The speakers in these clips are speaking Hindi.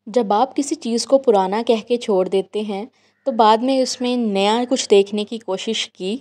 जब आप किसी चीज़ को पुराना कह के छोड़ देते हैं तो बाद में उसमें नया कुछ देखने की कोशिश की।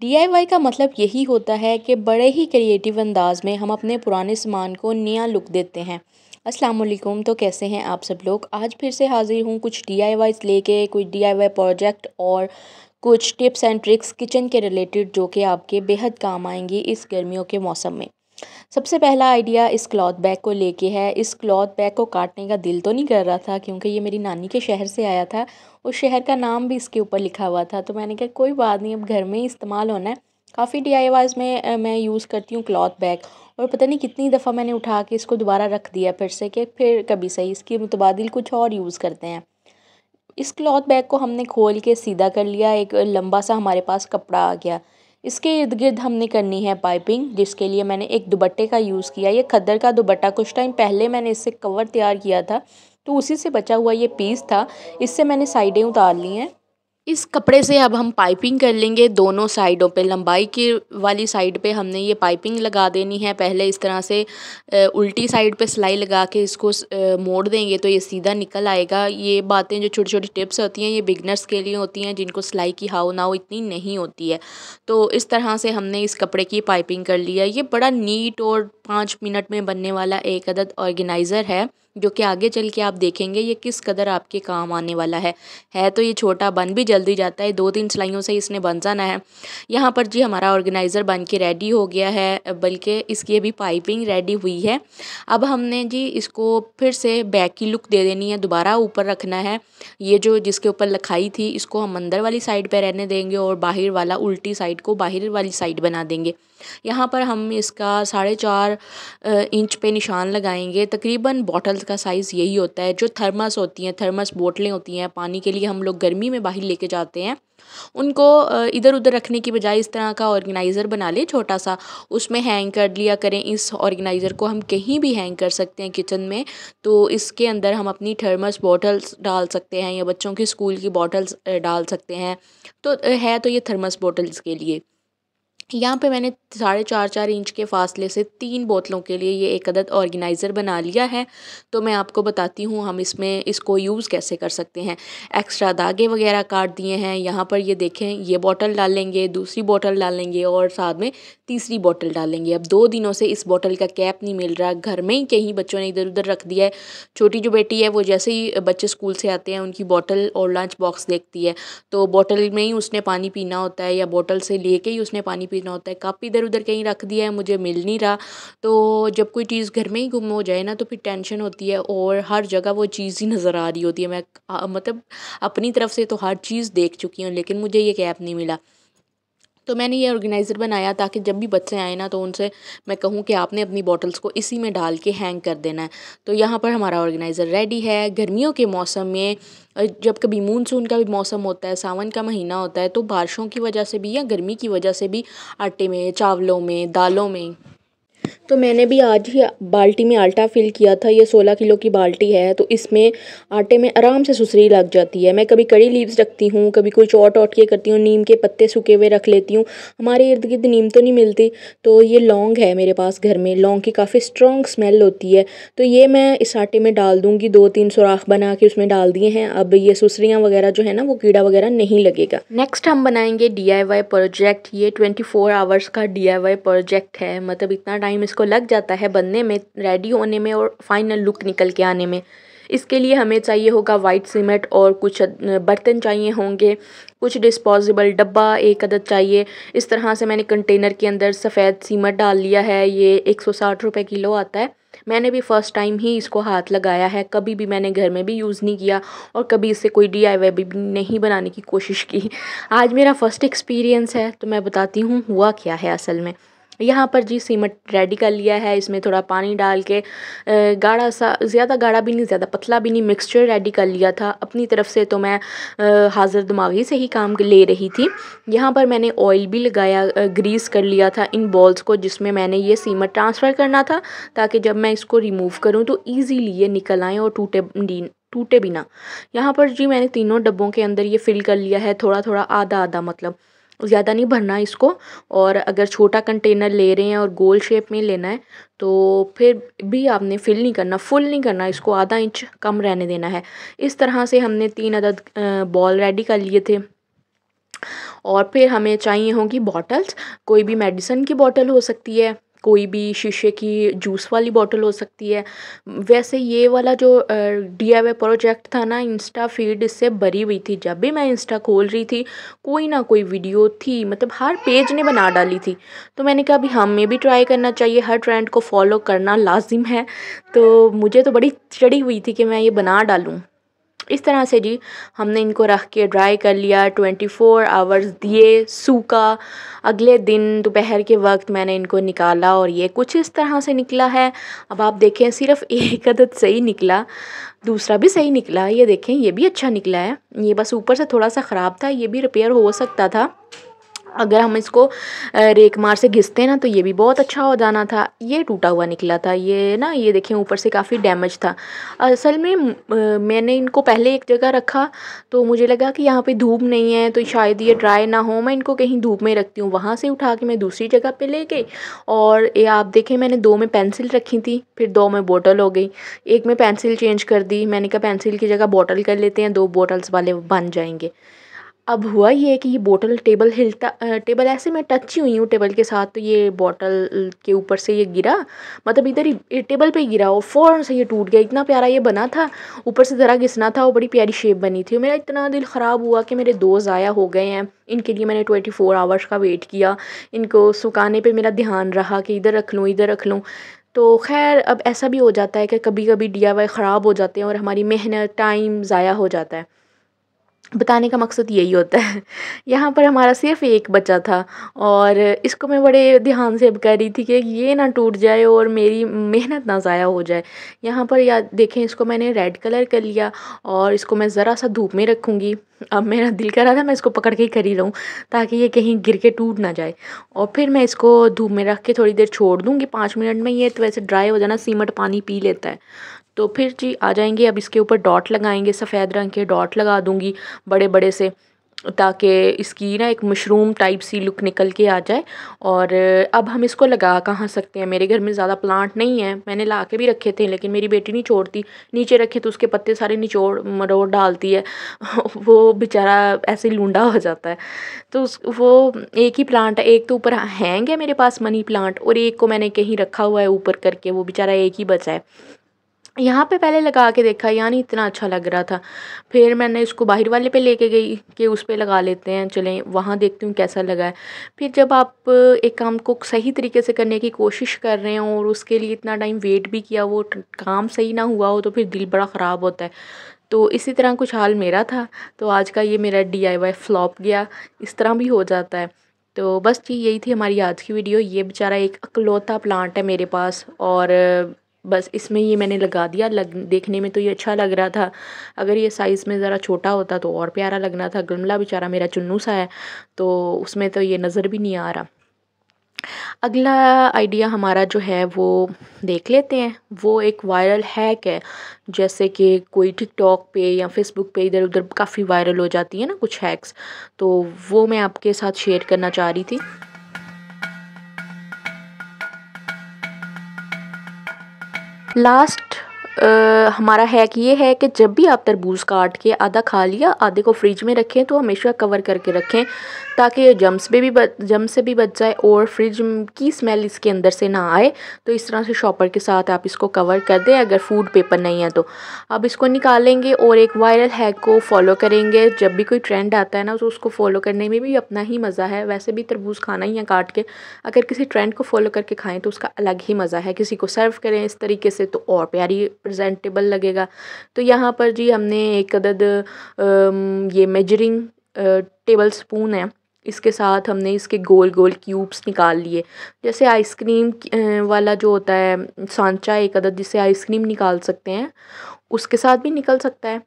डीआईवाई का मतलब यही होता है कि बड़े ही क्रिएटिव अंदाज में हम अपने पुराने सामान को नया लुक देते हैं। अस्सलाम वालेकुम, तो कैसे हैं आप सब लोग। आज फिर से हाजिर हूँ कुछ डीआईवाईस लेके, कुछ डीआईवाई प्रोजेक्ट और कुछ टिप्स एंड ट्रिक्स किचन के रिलेटेड जो कि आपके बेहद काम आएंगी इस गर्मियों के मौसम में। सबसे पहला आइडिया इस क्लॉथ बैग को लेके है। इस क्लॉथ बैग को काटने का दिल तो नहीं कर रहा था क्योंकि ये मेरी नानी के शहर से आया था। उस शहर का नाम भी इसके ऊपर लिखा हुआ था, तो मैंने कहा कोई बात नहीं, अब घर में ही इस्तेमाल होना है। काफ़ी डीआईवाईज़ में मैं यूज़ करती हूँ क्लॉथ बैग, और पता नहीं कितनी दफ़ा मैंने उठा के इसको दोबारा रख दिया फिर से कि फिर कभी सही इसके मुतबादिल कुछ और यूज़ करते हैं। इस क्लॉथ बैग को हमने खोल के सीधा कर लिया, एक लंबा सा हमारे पास कपड़ा आ गया। इसके इर्द गिर्द हमने करनी है पाइपिंग, जिसके लिए मैंने एक दुपट्टे का यूज़ किया। ये खद्दर का दुपट्टा, कुछ टाइम पहले मैंने इससे कवर तैयार किया था, तो उसी से बचा हुआ ये पीस था। इससे मैंने साइडें उतार ली हैं। इस कपड़े से अब हम पाइपिंग कर लेंगे दोनों साइडों पे। लंबाई की वाली साइड पे हमने ये पाइपिंग लगा देनी है। पहले इस तरह से उल्टी साइड पे सिलाई लगा के इसको मोड़ देंगे तो ये सीधा निकल आएगा। ये बातें जो छोटी छोटी टिप्स होती हैं ये बिगनर्स के लिए होती हैं जिनको सिलाई की हाव ना हो इतनी नहीं होती है। तो इस तरह से हमने इस कपड़े की पाइपिंग कर लिया। ये बड़ा नीट और 5 मिनट में बनने वाला एक अदद ऑर्गेनाइज़र है जो कि आगे चल के आप देखेंगे ये किस कदर आपके काम आने वाला है। तो ये छोटा, बन भी जल्दी जाता है, 2-3 सिलाइयों से इसने बन जाना है। यहाँ पर जी हमारा ऑर्गेनाइज़र बन के रेडी हो गया है, बल्कि इसकी अभी पाइपिंग रेडी हुई है। अब हमने जी इसको फिर से बैक की लुक दे देनी है, दोबारा ऊपर रखना है। ये जो जिसके ऊपर लिखाई थी इसको हम अंदर वाली साइड पे रहने देंगे और बाहर वाला उल्टी साइड को बाहर वाली साइड बना देंगे। यहाँ पर हम इसका 4.5 इंच पे निशान लगाएंगे। तकरीबन बॉटल्स का साइज़ यही होता है। जो थर्मस होती हैं, थर्मस बोतलें होती हैं पानी के लिए, हम लोग गर्मी में बाहर लेके जाते हैं, उनको इधर उधर रखने की बजाय इस तरह का ऑर्गेनाइज़र बना ले छोटा सा, उसमें हैंग कर लिया करें। इस ऑर्गेनाइज़र को हम कहीं भी हैंग कर सकते हैं किचन में। तो इसके अंदर हम अपनी थर्मस बॉटल्स डाल सकते हैं या बच्चों की स्कूल की बॉटल्स डाल सकते हैं। तो है तो ये थर्मस बॉटल्स के लिए। यहाँ पे मैंने 4.5 इंच के फासले से 3 बोतलों के लिए ये एक अदद ऑर्गेनाइज़र बना लिया है। तो मैं आपको बताती हूँ हम इसमें इसको यूज़ कैसे कर सकते हैं। एक्स्ट्रा धागे वगैरह काट दिए हैं। यहाँ पर ये देखें, ये बॉटल डालेंगे, दूसरी बॉटल डालेंगे और साथ में तीसरी बॉटल डालेंगे। अब 2 दिनों से इस बॉटल का कैप नहीं मिल रहा, घर में ही कहीं बच्चों ने इधर उधर रख दिया है। छोटी जो बेटी है वो जैसे ही बच्चे स्कूल से आते हैं उनकी बॉटल और लंच बॉक्स देखती है तो बॉटल में ही उसने पानी पीना होता है या बॉटल से लेके ही उसने पानी पीना होता है। कप इधर उधर कहीं रख दिया है, मुझे मिल नहीं रहा। तो जब कोई चीज़ घर में ही गुम हो जाए ना तो फिर टेंशन होती है और हर जगह वो चीज़ ही नज़र आ रही होती है। मैं मतलब अपनी तरफ से तो हर चीज़ देख चुकी हूँ लेकिन मुझे ये कैप नहीं मिला। तो मैंने ये ऑर्गेनाइज़र बनाया ताकि जब भी बच्चे आए ना तो उनसे मैं कहूँ कि आपने अपनी बॉटल्स को इसी में डाल के हैंग कर देना है। तो यहाँ पर हमारा ऑर्गेनाइज़र रेडी है। गर्मियों के मौसम में जब कभी मानसून का भी मौसम होता है, सावन का महीना होता है, तो बारिशों की वजह से भी या गर्मी की वजह से भी आटे में, चावलों में, दालों में, तो मैंने भी आज ही बाल्टी में आटा फिल किया था। ये 16 किलो की बाल्टी है तो इसमें आटे में आराम से सुसरी लग जाती है। मैं कभी कड़ी लीव्स रखती हूँ, कभी कुछ और के करती हूँ, नीम के पत्ते सूखे हुए रख लेती हूँ। हमारे इर्द गिर्द नीम तो नहीं मिलती, तो ये लौंग है मेरे पास घर में। लौंग की काफ़ी स्ट्रॉन्ग स्मेल होती है। तो ये मैं इस आटे में डाल दूँगी, 2-3 सुराख बना के उसमें डाल दिए हैं। अब ये सुसरियाँ वगैरह जो है ना वो कीड़ा वगैरह नहीं लगेगा। नेक्स्ट हम बनाएंगे DIY प्रोजेक्ट। ये 24 आवर्स का DIY प्रोजेक्ट है, मतलब इतना टाइम इसको लग जाता है बनने में, रेडी होने में और फाइनल लुक निकल के आने में। इसके लिए हमें चाहिए होगा वाइट सीमेंट और कुछ बर्तन चाहिए होंगे, कुछ डिस्पोजेबल डब्बा एक अदद चाहिए। इस तरह से मैंने कंटेनर के अंदर सफ़ेद सीमेंट डाल लिया है। ये 160 रुपये किलो आता है। मैंने भी फ़र्स्ट टाइम ही इसको हाथ लगाया है, कभी भी मैंने घर में भी यूज़ नहीं किया और कभी इससे कोई DIY भी नहीं बनाने की कोशिश की। आज मेरा फ़र्स्ट एक्सपीरियंस है तो मैं बताती हूँ हुआ क्या है असल में। यहाँ पर जी सीमेंट रेडी कर लिया है, इसमें थोड़ा पानी डाल के गाढ़ा सा, ज़्यादा गाढ़ा भी नहीं ज़्यादा पतला भी नहीं, मिक्सचर रेडी कर लिया था अपनी तरफ से। तो मैं हाज़िर दिमागी से ही काम ले रही थी। यहाँ पर मैंने ऑयल भी लगाया, ग्रीस कर लिया था इन बॉल्स को जिसमें मैंने ये सीमेंट ट्रांसफ़र करना था ताकि जब मैं इसको रिमूव करूँ तो ईज़िली ये निकल आएँ और टूटे भी ना। यहाँ पर जी मैंने तीनों डब्बों के अंदर ये फिल कर लिया है, थोड़ा थोड़ा, आधा आधा मतलब। ज़्यादा नहीं भरना इसको। और अगर छोटा कंटेनर ले रहे हैं और गोल शेप में लेना है तो फिर भी आपने फिल नहीं करना, फुल नहीं करना, इसको आधा इंच कम रहने देना है। इस तरह से हमने 3 अदद बॉल रेडी कर लिए थे। और फिर हमें चाहिए होंगी बॉटल्स। कोई भी मेडिसिन की बॉटल हो सकती है, कोई भी शीशे की जूस वाली बॉटल हो सकती है। वैसे ये वाला जो DIY प्रोजेक्ट था ना, इंस्टा फीड इससे भरी हुई थी। जब भी मैं इंस्टा खोल रही थी कोई ना कोई वीडियो थी, मतलब हर पेज ने बना डाली थी। तो मैंने कहा अभी हमें भी ट्राई करना चाहिए, हर ट्रेंड को फॉलो करना लाजिम है। तो मुझे तो बड़ी चढ़ी हुई थी कि मैं ये बना डालूँ। इस तरह से जी हमने इनको रख के ड्राई कर लिया, 24 आवर्स दिए सूखा। अगले दिन दोपहर के वक्त मैंने इनको निकाला और ये कुछ इस तरह से निकला है। अब आप देखें सिर्फ एक अदद सही निकला, दूसरा भी सही निकला। ये देखें ये भी अच्छा निकला है। ये बस ऊपर से थोड़ा सा ख़राब था, ये भी रिपेयर हो सकता था। अगर हम इसको रेक मार से घिसते ना तो ये भी बहुत अच्छा हो जाना था। ये टूटा हुआ निकला था ये ना, ये देखें ऊपर से काफ़ी डैमेज था। असल में मैंने इनको पहले एक जगह रखा तो मुझे लगा कि यहाँ पे धूप नहीं है तो शायद ये ड्राई ना हो, मैं इनको कहीं धूप में रखती हूँ। वहाँ से उठा के मैं दूसरी जगह पे ले गई और ये आप देखें मैंने 2 में पेंसिल रखी थी, फिर 2 में बोतल हो गई। एक में पेंसिल चेंज कर दी, मैंने कहा पेंसिल की जगह बोतल कर लेते हैं, 2 बोतल्स वाले बन जाएंगे। अब हुआ ये कि ये बोतल टेबल हिलता, टेबल ऐसे मैं टच ही हुई हूँ टेबल के साथ तो ये बोतल के ऊपर से ये गिरा, मतलब इधर ही टेबल पे ही गिरा और फ़ौरन से ये टूट गया। इतना प्यारा ये बना था, ऊपर से ज़रा घिसना था और बड़ी प्यारी शेप बनी थी। मेरा इतना दिल ख़राब हुआ कि मेरे 2 ज़ाया हो गए हैं। इनके लिए मैंने 24 आवर्स का वेट किया, इनको सुखाने पर मेरा ध्यान रहा कि इधर रख लूँ इधर रख लूँ। तो खैर अब ऐसा भी हो जाता है कि कभी कभी DIY ख़राब हो जाते हैं और हमारी मेहनत टाइम ज़ाया हो जाता है। बताने का मकसद यही होता है। यहाँ पर हमारा सिर्फ़ एक बचा था और इसको मैं बड़े ध्यान से अब कर रही थी कि ये ना टूट जाए और मेरी मेहनत ना ज़ाया हो जाए। यहाँ पर या देखें इसको मैंने रेड कलर कर लिया और इसको मैं ज़रा सा धूप में रखूँगी। अब मेरा दिल कर रहा था मैं इसको पकड़ के ही खड़ी रहूँ ताकि ये कहीं गिर के टूट ना जाए। और फिर मैं इसको धूप में रख के थोड़ी देर छोड़ दूँगी, 5 मिनट में। ये तो वैसे ड्राई हो जाना, सीमट पानी पी लेता है। तो फिर जी आ जाएंगे, अब इसके ऊपर डॉट लगाएंगे, सफ़ेद रंग के डॉट लगा दूँगी बड़े बड़े से, ताकि इसकी ना एक मशरूम टाइप सी लुक निकल के आ जाए। और अब हम इसको लगा कहाँ सकते हैं, मेरे घर में ज़्यादा प्लांट नहीं है, मैंने ला के भी रखे थे लेकिन मेरी बेटी नहीं छोड़ती। नीचे रखे तो उसके पत्ते सारे निचोड़ मरोड़ डालती है वो बेचारा ऐसे ही लूंडा हो जाता है। तो वो एक ही प्लांट है, एक तो ऊपर हैंग है मेरे पास मनी प्लांट और एक को मैंने कहीं रखा हुआ है ऊपर करके, वो बेचारा एक ही बचा है। यहाँ पे पहले लगा के देखा, यानी इतना अच्छा लग रहा था। फिर मैंने इसको बाहर वाले पे लेके गई कि उस पे लगा लेते हैं, चलें वहाँ देखती हूँ कैसा लगा है। फिर जब आप एक काम को सही तरीके से करने की कोशिश कर रहे हो और उसके लिए इतना टाइम वेट भी किया, वो काम सही ना हुआ हो तो फिर दिल बड़ा ख़राब होता है। तो इसी तरह कुछ हाल मेरा था। तो आज का ये मेरा DIY फ्लॉप गया, इस तरह भी हो जाता है। तो बस जी यही थी हमारी आज की वीडियो। ये बेचारा एक इकलौता प्लांट है मेरे पास और बस इसमें ये मैंने लगा दिया। देखने में तो ये अच्छा लग रहा था, अगर ये साइज़ में ज़रा छोटा होता तो और प्यारा लगना था। गमला बेचारा मेरा चुन्नू सा है तो उसमें तो ये नज़र भी नहीं आ रहा। अगला आइडिया हमारा जो है वो देख लेते हैं। वो एक वायरल हैक है, जैसे कि कोई टिकटॉक पे या फेसबुक पे इधर उधर काफ़ी वायरल हो जाती है ना कुछ हैक्स, तो वो मैं आपके साथ शेयर करना चाह रही थी। लास्ट हमारा हैक ये है कि जब भी आप तरबूज काट के आधा खा लिया, आधे को फ्रिज में रखें तो हमेशा कवर करके रखें ताकि जम्स से भी बच जाए और फ्रिज की स्मेल इसके अंदर से ना आए। तो इस तरह से शॉपर के साथ आप इसको कवर कर दें अगर फूड पेपर नहीं है तो। अब इसको निकालेंगे और एक वायरल हैक को फॉलो करेंगे। जब भी कोई ट्रेंड आता है ना तो उसको फॉलो करने में भी अपना ही मज़ा है। वैसे भी तरबूज खाना ही है काट के, अगर किसी ट्रेंड को फॉलो करके खाएं तो उसका अलग ही मज़ा है। किसी को सर्व करें इस तरीके से तो और प्यारी प्रेजेंटेबल लगेगा। तो यहाँ पर जी हमने एक अदद ये मेजरिंग टेबल स्पून है, इसके साथ हमने इसके गोल गोल क्यूब्स निकाल लिए। जैसे आइसक्रीम वाला जो होता है सांचा एक अदद जिससे आइसक्रीम निकाल सकते हैं, उसके साथ भी निकल सकता है।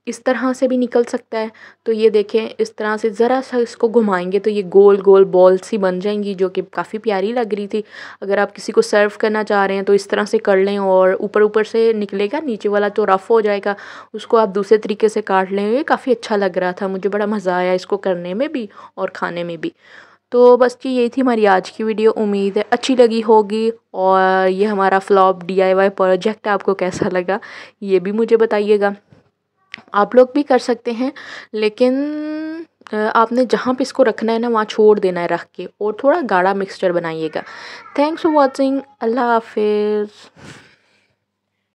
इस तरह से भी निकल सकता है। तो ये देखें, इस तरह से ज़रा सा इसको घुमाएंगे तो ये गोल गोल बॉल सी बन जाएंगी, जो कि काफ़ी प्यारी लग रही थी। अगर आप किसी को सर्व करना चाह रहे हैं तो इस तरह से कर लें, और ऊपर ऊपर से निकलेगा, नीचे वाला तो रफ़ हो जाएगा, उसको आप दूसरे तरीके से काट लें। ये काफ़ी अच्छा लग रहा था, मुझे बड़ा मज़ा आया इसको करने में भी और खाने में भी। तो बस कि यही थी हमारी आज की वीडियो, उम्मीद है अच्छी लगी होगी। और ये हमारा फ्लॉप DIY प्रोजेक्ट आपको कैसा लगा ये भी मुझे बताइएगा। आप लोग भी कर सकते हैं, लेकिन आपने जहाँ पे इसको रखना है ना वहाँ छोड़ देना है रख के, और थोड़ा गाढ़ा मिक्सचर बनाइएगा। Thanks for watching. अल्लाह हाफिज़।